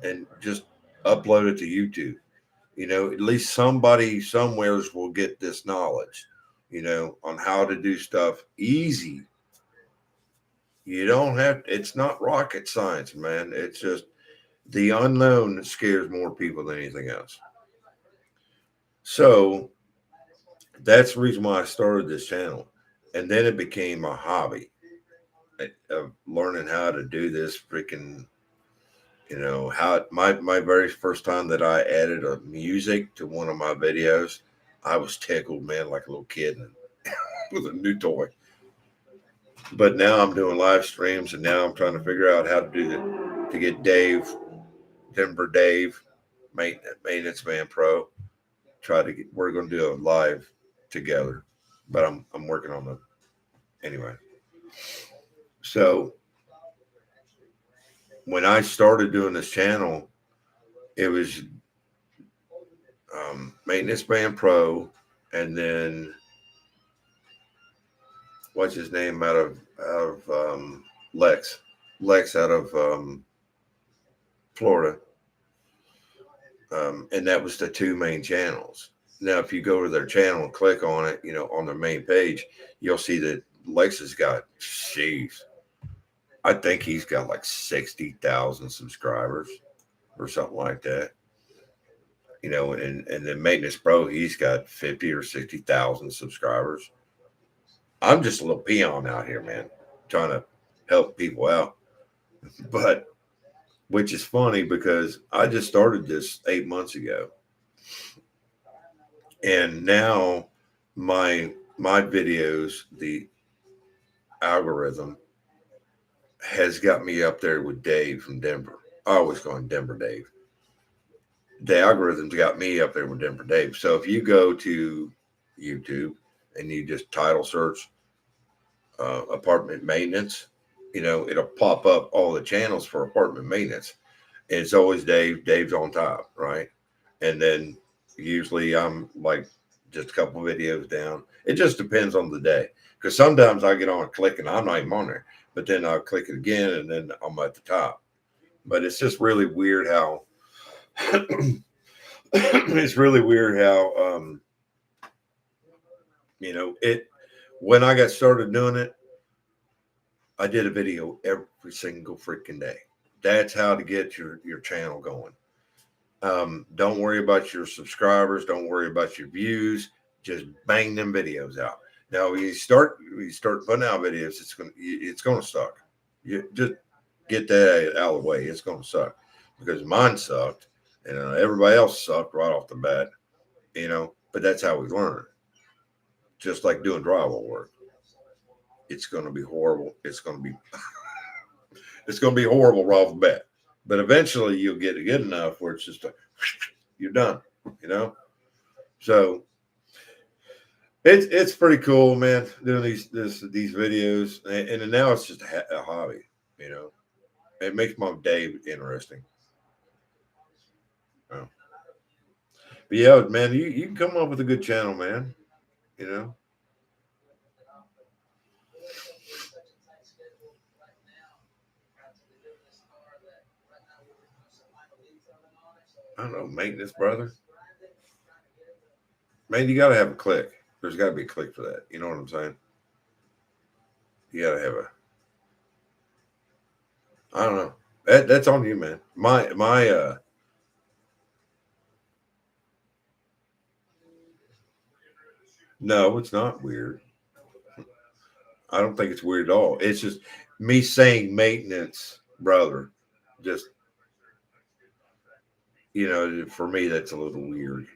and just upload it to YouTube. At least somebody somewheres will get this knowledge, on how to do stuff easy. You don't have, it's not rocket science, man. It's just the unknown that scares more people than anything else. So that's the reason why I started this channel. And then it became a hobby of learning how to do this freaking, how my very first time that I added a music to one of my videos, I was tickled, man, like a little kid with a new toy. But now I'm doing live streams, and now I'm trying to figure out how to do it to get Denver Dave, maintenance man pro. Try to get. We're going to do a live together, but I'm working on the anyway. So when I started doing this channel, it was maintenance man pro, and then what's his name out of Lex out of Florida. And that was the two main channels. Now, if you go to their channel and click on it, on their main page, you'll see that Lex has got, jeez, I think he's got like 60,000 subscribers or something like that. And then Maintenance Pro, he's got 50 or 60,000 subscribers. I'm just a little peon out here, man, trying to help people out. But which is funny because I just started this 8 months ago. And now my videos, the algorithm has got me up there with Dave from Denver. I always call him Denver Dave. The algorithm's got me up there with Denver Dave. So if you go to YouTube and you just title search apartment maintenance, it'll pop up all the channels for apartment maintenance. And it's always Dave. Dave's on top, right? And then usually I'm like just a couple videos down. It just depends on the day. Because sometimes I get on a click and I'm not even on there. But then I'll click it again and then I'm at the top. But it's just really weird how it's really weird how it when I got started doing it, I did a video every single freaking day. That's how to get your channel going. Don't worry about your subscribers. Don't worry about your views. Just bang them videos out. Now, when you start putting out videos, it's gonna suck. You just get that out of the way. It's gonna suck because mine sucked, and everybody else sucked right off the bat. But that's how we learn. Just like doing drywall work, it's gonna be horrible. It's gonna be horrible right off the bat. But eventually, you'll get it good enough where it's just you're done. So it's pretty cool, man. Doing these videos, and now it's just a hobby. It makes my day interesting. Oh. But yeah, man, you can come up with a good channel, man. You know, I don't know, maintenance, brother. Man, you got to have a click. There's got to be a click for that. You know what I'm saying? You got to have a. I don't know. That's on you, man. My. No, it's not weird. I don't think it's weird at all. It's just me saying maintenance, brother. Just for me, that's a little weird.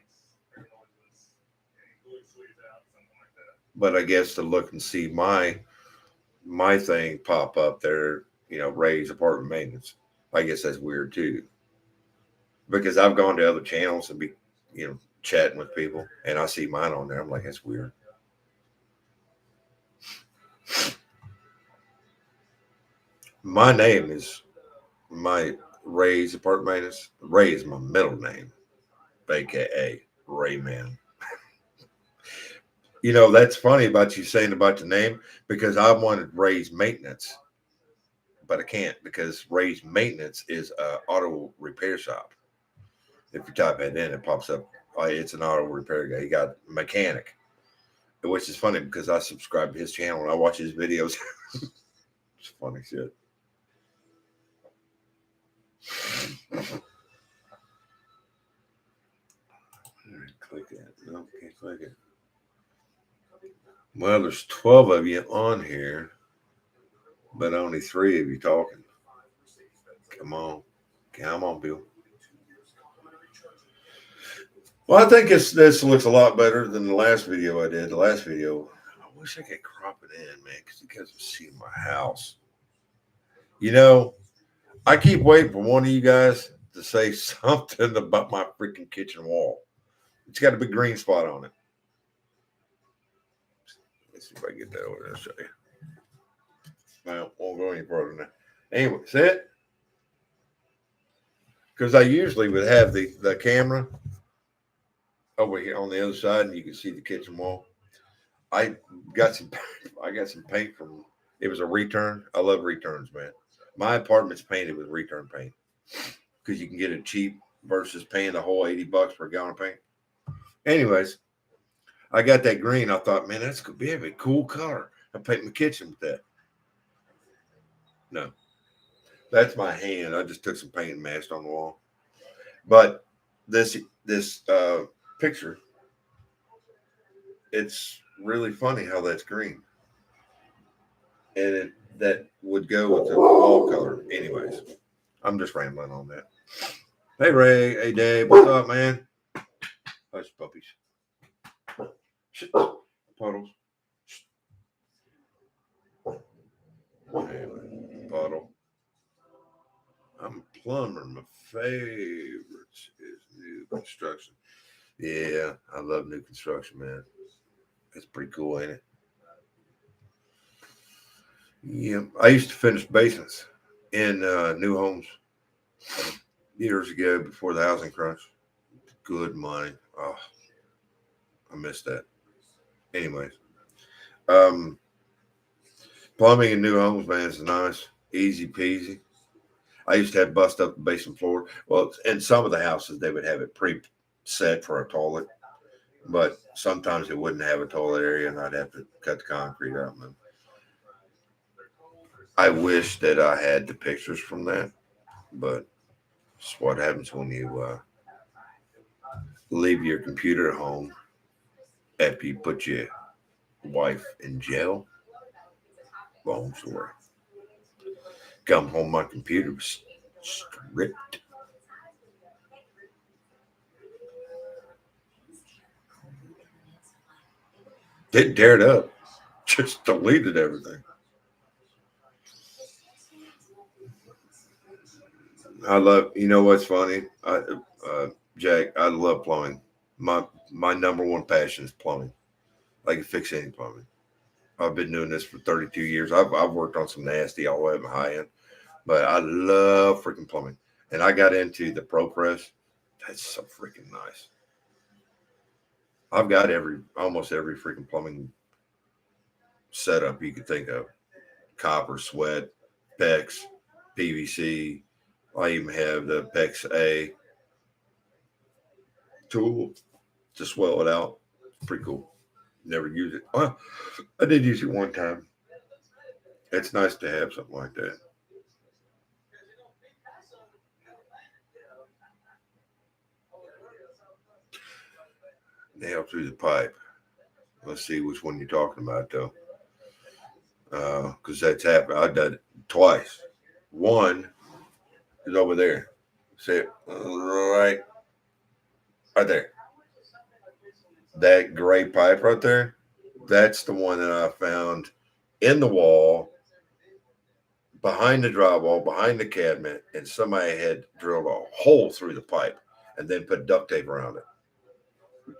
But I guess to look and see my thing pop up there, Ray's apartment maintenance. I guess that's weird too. Because I've gone to other channels and be, chatting with people, and I see mine on there. I'm like, that's weird. My name is my Ray's apartment maintenance. Ray is my middle name, aka Rayman. You know, that's funny about you saying about the name because I wanted Ray's maintenance, but I can't because Ray's maintenance is a auto repair shop. If you type that in, it pops up. Oh, it's an auto repair guy. He got a mechanic, which is funny because I subscribe to his channel and I watch his videos. It's funny shit. All right, click it. No, can't click it. Well, there's 12 of you on here, but only 3 of you talking. Come on. Come on, Bill. Well, I think this looks a lot better than the last video I did. The last video, I wish I could crop it in, man, because you guys have seen my house. You know, I keep waiting for one of you guys to say something about my freaking kitchen wall. It's got a big green spot on it. Let's see if I can get that over there and show you. I won't go any further than that. Anyway, see it? Because I usually would have the camera over here on the other side, and you can see the kitchen wall. I got some I got some paint from it was a return. I love returns, man. My apartment's painted with return paint because you can get it cheap versus paying the whole $80 for a gallon of paint. Anyways, I got that green. I thought, man, that's could be a cool color. I paint my kitchen with that. No, that's my hand. I just took some paint and mashed on the wall. But this picture, it's really funny how that's green, and that would go with the wall color. Anyways, I'm just rambling on that. Hey Ray, hey Dave, what's up, man? Hush, puppies. Shit. Puddles. Anyway, puddle. I'm a plumber. My favorites is new construction. Yeah, I love new construction, man. It's pretty cool, ain't it? Yeah, I used to finish basements in new homes years ago before the housing crunch. Good money. Oh, I missed that. Anyways, um, plumbing in new homes, man, is nice, easy peasy. I used to have bust up the basement floor. Well, in some of the houses, they would have it pre-set for a toilet, but sometimes it wouldn't have a toilet area, and I'd have to cut the concrete out. And I wish that I had the pictures from that, but it's what happens when you leave your computer at home after you put your wife in jail. Long story. Come home, my computer was stripped. Didn't tear it up, just deleted everything. I love. You know what's funny? Jack, I love plumbing. My number one passion is plumbing. I can fix any plumbing. I've been doing this for 32 years. I've worked on some nasty all the way up my high end, but I love freaking plumbing. And I got into the Pro Press. That's so freaking nice. I've got almost every freaking plumbing setup you could think of: copper, sweat, PEX, PVC. I even have the PEX A tool to swell it out. Pretty cool. Never use it. Well, I did use it one time. It's nice to have something like that. Nail through the pipe. Let's see which one you're talking about, though. Because that's happened. I done it twice. One is over there. See it right there. That gray pipe right there. That's the one that I found in the wall, behind the drywall, behind the cabinet, and somebody had drilled a hole through the pipe and then put duct tape around it.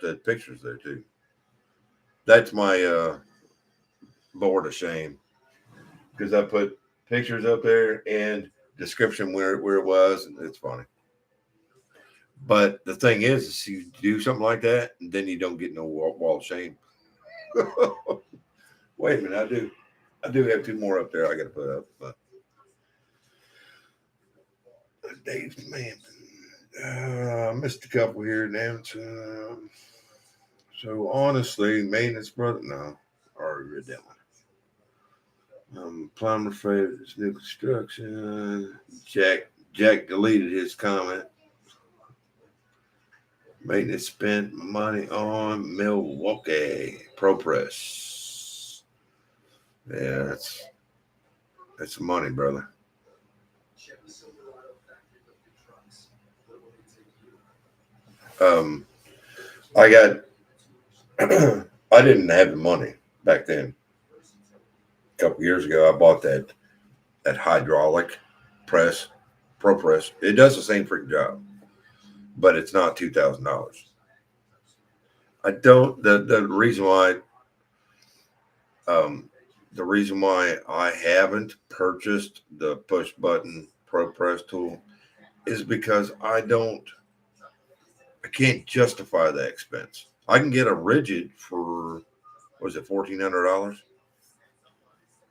The pictures there too. That's my board of shame because I put pictures up there and description where it was, and it's funny. But the thing is you do something like that, and then you don't get no wall of shame. Wait a minute, I do have two more up there I got to put up, but Dave's man, I missed a couple here now. So honestly, maintenance brother, no, already read that one. Plumber favorite is new construction. Jack deleted his comment. Maintenance spent money on Milwaukee Pro Press. Yeah, that's money, brother. Um, I got I didn't have the money back then. A couple years ago, I bought that hydraulic press, Pro Press. It does the same freaking job, but it's not $2,000. I don't. Um, the reason why I haven't purchased the push button Pro Press tool is because I can't justify the expense. I can get a rigid for was it $1,400,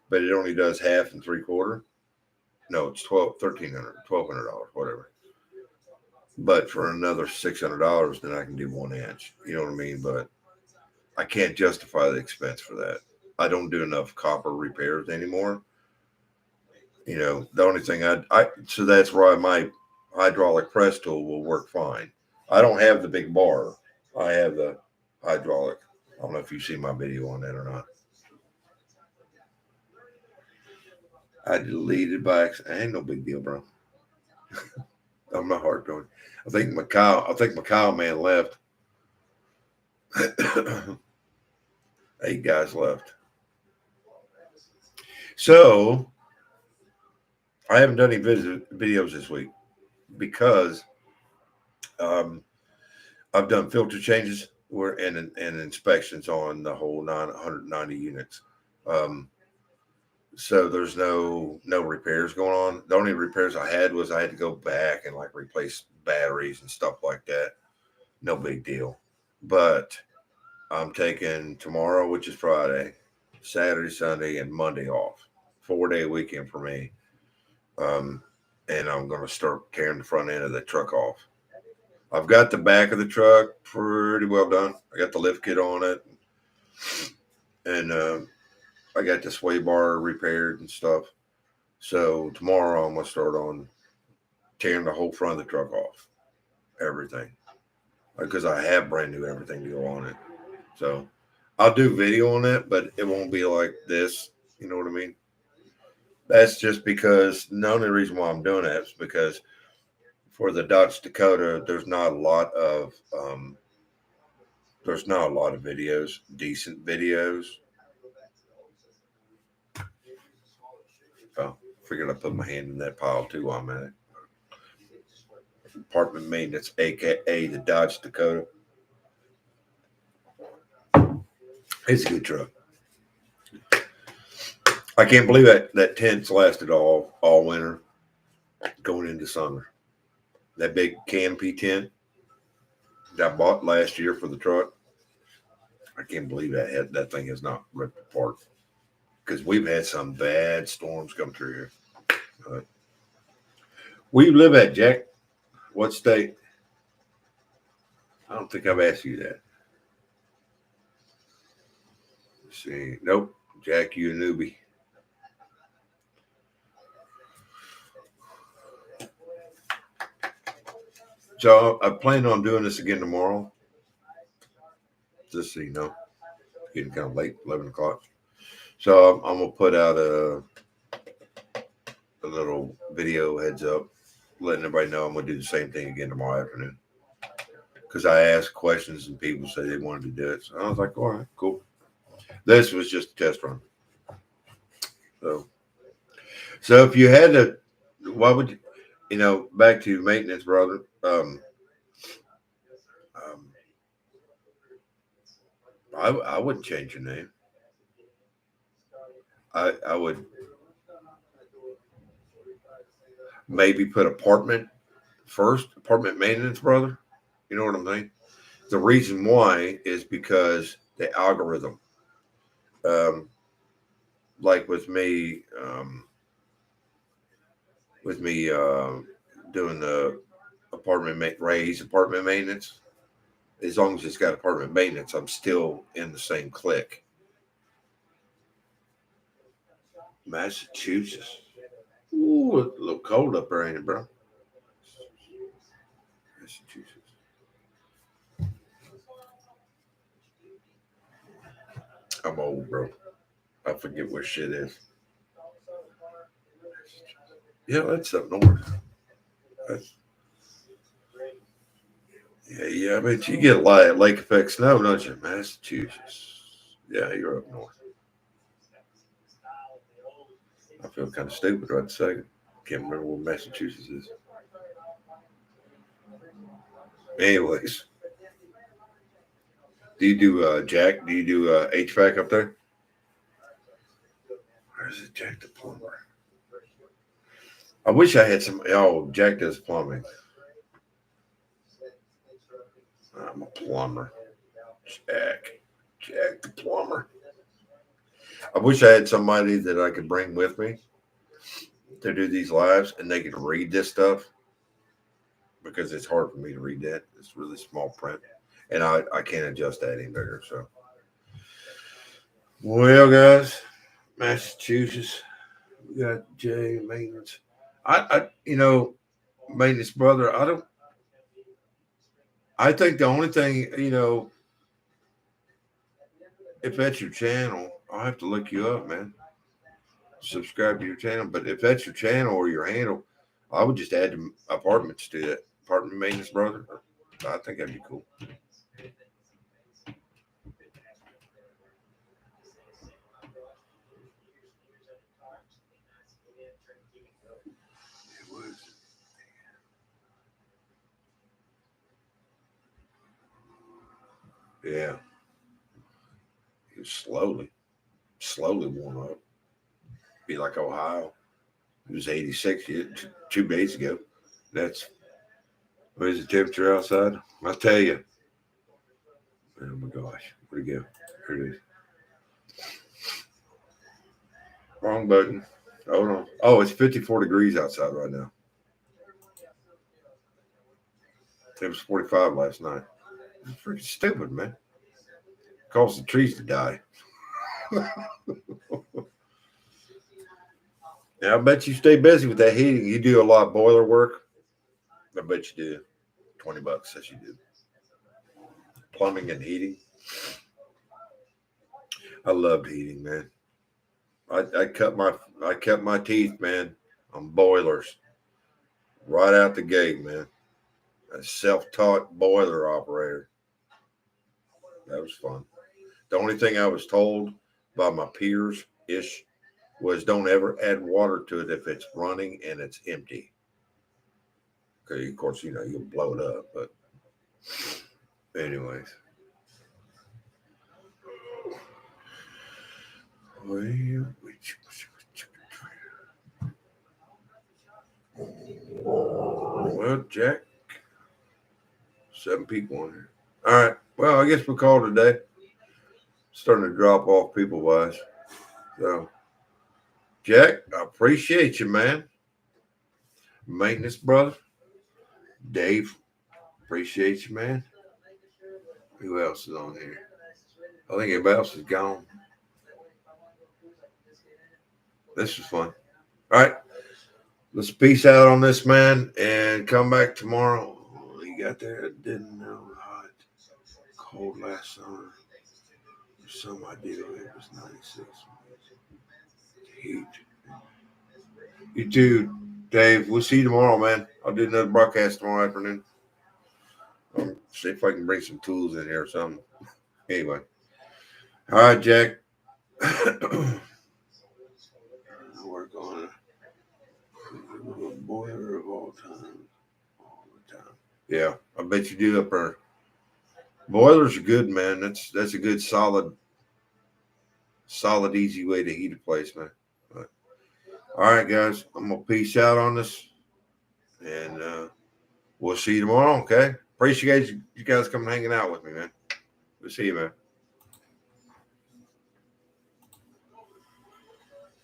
but it only does half and three quarter. No, it's 1,300, $1,200, whatever. But for another $600, then I can do 1 inch. You know what I mean? But I can't justify the expense for that. I don't do enough copper repairs anymore. The only thing so that's why my hydraulic press tool will work fine. I don't have the big bar. I have the hydraulic. I don't know if you see my video on that or not. I deleted by accident. Ain't no big deal, bro. I'm not hard doing. I think Macau man left. 8 guys left. So I haven't done any videos this week because um, I've done filter changes and inspections on the whole 990 units. Um, so there's no repairs going on. The only repairs I had was I had to go back and like replace batteries and stuff like that. No big deal. But I'm taking tomorrow, which is Friday, Saturday, Sunday, and Monday off. 4-day weekend for me. Um, and I'm going to start tearing the front end of the truck off. I've got the back of the truck pretty well done. I got the lift kit on it, and I got the sway bar repaired and stuff. So tomorrow I'm gonna start on tearing the whole front of the truck off, everything, because I have brand new everything to go on it. So I'll do video on it, but it won't be like this. You know what I mean? That's just because the only reason why I'm doing that is because for the Dodge Dakota, there's not a lot of videos, decent videos. Oh, figured I'd put my hand in that pile too while I'm at it. Apartment maintenance, aka the Dodge Dakota. It's a good truck. I can't believe that tent's lasted all winter, going into summer. That big canopy tent that I bought last year for the truck. I can't believe that thing has not ripped apart because we've had some bad storms come through here. Where you live at, Jack? What state? I don't think I've asked you that. Let's see. Nope. Jack, you a newbie. So I plan on doing this again tomorrow. Just so you know, it's getting kind of late, 11 o'clock. So I'm going to put out a little video heads up, letting everybody know I'm going to do the same thing again tomorrow afternoon. Because I asked questions and people said they wanted to do it. So I was like, all right, cool. This was just a test run. So if you had to, why would you, back to maintenance, brother, I wouldn't change your name. I would maybe put apartment first, apartment maintenance, brother. You know what I'm saying? The reason why is because the algorithm, um, like with me doing the raise apartment maintenance. As long as it's got apartment maintenance, I'm still in the same clique. Massachusetts. Ooh, a little cold up there, ain't it, bro? Massachusetts. I'm old, bro. I forget where shit is. Yeah, that's up north. That's, yeah. I mean, you get a lot of lake effect snow, don't you? Massachusetts. Yeah, you're up north. I feel kind of stupid right this second. Can't remember where Massachusetts is. Anyways, do you do Jack? Do you do HVAC up there? Where's it, Jack the plumber? I wish I had some. Oh, Jack does plumbing. I'm a plumber. Jack the plumber. I wish I had somebody that I could bring with me to do these lives and they could read this stuff because it's hard for me to read that. It's really small print. And I can't adjust that any bigger. So, well, guys, Massachusetts, we got Jay maintenance. Maintenance brother. I think the only thing, if that's your channel, I'll have to look you up, man. Subscribe to your channel. But if that's your channel or your handle, I would just add the apartments to that. Apartment maintenance brother. I think that'd be cool. It was. Yeah. It was slowly warm up. Be like Ohio. It was 86 two days ago. That's what is the temperature outside? I tell you. Oh my gosh. Where'd it go? Here it is. Wrong button. Hold on. Oh, it's 54 degrees outside right now. It was 45 last night. It's freaking stupid, man. Caused the trees to die. Now, I bet you stay busy with that heating. You do a lot of boiler work. I bet you do. $20 as you do. Plumbing and heating. I loved heating, man. I cut my teeth, man, on boilers right out the gate, man. A self-taught boiler operator. That was fun. The only thing I was told by my peers ish was don't ever add water to it if it's running and it's empty. Okay, of course, you'll blow it up, but anyways. Well, Jack, 7 people on here. All right. Well, I guess we'll call it a day. Starting to drop off people wise. So, Jack, I appreciate you, man. Maintenance brother. Dave, appreciate you, man. Who else is on here? I think everybody else is gone. This was fun. All right. Let's peace out on this, man, and come back tomorrow. You got there? Didn't know hot, cold last summer. Some idea it was 96. Heat. You too, Dave. We'll see you tomorrow, man. I'll do another broadcast tomorrow afternoon. See if I can bring some tools in here or something. Anyway. All right, Jack. Work on a boiler of all time. All the time. Yeah, I bet you do up there. Boilers are good, man. That's a good solid, easy way to heat a place, man. But, all right, guys. I'm gonna peace out on this. And we'll see you tomorrow. Okay. Appreciate you guys coming hanging out with me, man. We'll see you, man.